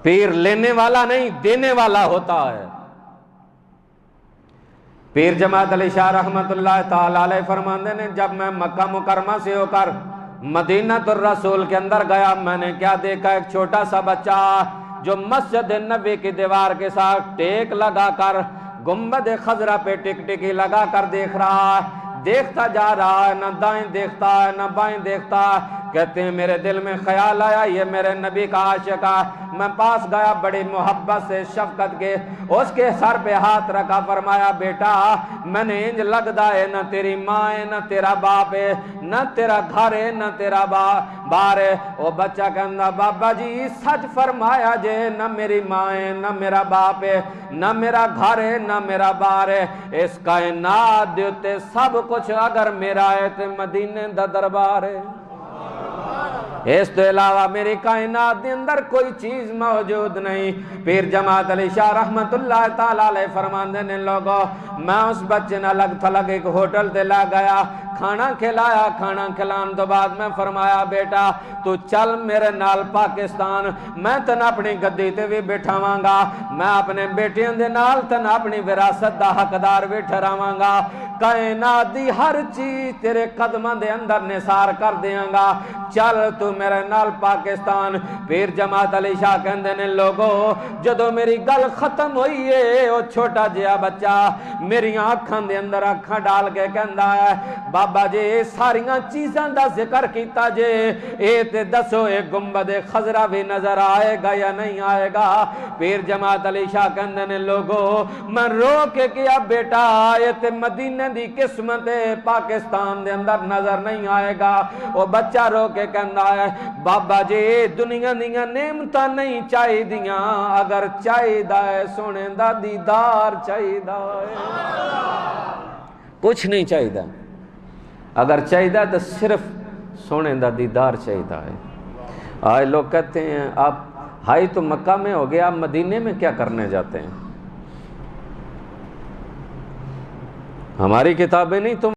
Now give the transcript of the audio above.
پیر لینے والا نہیں دینے والا ہوتا ہے۔ پیر جماعت علی شاہ رحمت اللہ تعالی علیہ فرماندے نے جب میں مکہ مکرمہ سے ہو کر مدینہ الرسول کے اندر گیا، میں نے کیا دیکھا، ایک چھوٹا سا بچہ جو مسجد نبی کی دیوار کے ساتھ ٹیک لگا کر گنبد خضرا پہ ٹکٹکی لگا کر دیکھ رہا ہے، دیکھتا جا رہا ہے، نہ دائیں دیکھتا ہے نہ بائیں دیکھتا ہے۔ کہتے ہیں میرے دل میں خیال آیا یہ میرے نبی کا عاشق ہے۔ میں پاس گیا، بڑی محبت سے شفقت کے اس کے سر پہ ہاتھ رکھا، فرمایا بیٹا میں نے انج لگدا ہے نہ تیری ماں ہے نہ تیرا باپ ہے، نہ تیرا گھر ہے نہ تیرا بار ہے۔ وہ بچہ کہندا بابا جی سچ فرمایا جے، نہ میری ماں ہے نہ میرا باپ ہے، نہ میرا گھر ہے نہ میرا بار ہے، اس کائنات دے تے سب کچھ اگر میرا ہے تے مدینے دا دربار ہے، اس تو علاوہ میری کائنات دے اندر کوئی چیز موجود نہیں۔ پیر جماعت علی شاہ رحمت اللہ تعالی علیہ فرماندے نے لوگو میں اس بچے نہ لگ تھلگ ایک ہوٹل تے لا گیا، کھانا کھلایا، کھانا کھلان تو بعد میں فرمایا بیٹا تو چل میرے نال پاکستان، میں تن اپنی گدی تے بھی بیٹھاواں گا، میں اپنے بیٹیاں دے نال تن اپنی وراثت دا حقدار بھی ٹھہراواں گا، کائنات دی ہر چیز تیرے قدماں دے اندر نثار کر دیاں گا، چل تو میرے نال پاکستان۔ پیر جماعت علی شاہ کہندے نے لوگو جدو میری گل ختم ہوئی ہے، وہ چھوٹا جہا بچہ میری آنکھاں دے اندر آنکھاں ڈال کے کہندا ہے بابا جی ساریاں چیزاں دا ذکر کیتا جے، اے تے دسو اے گنبد خضرا بھی نظر آئے گا یا نہیں آئے گا؟ پیر جماعت علی شاہ کہندے نے لوگو میں رو کے کیا بیٹا اے تے مدینے دی قسمت پاکستان دے اندر نظر نہیں آئے گا۔ وہ بچہ رو کے کہندا ہے بابا جی دنیا دیاں نعمتاں نہیں چاہی دیاں، اگر چاہی دا ہے سونے دا دیدار چاہی دا ہے، کچھ نہیں چاہی دا، اگر چاہی دا تو صرف سونے دا دیدار چاہی دا ہے۔ آج لوگ کہتے ہیں آپ ہائی تو مکہ میں ہو گیا، آپ مدینے میں کیا کرنے جاتے ہیں؟ ہماری کتابیں نہیں تم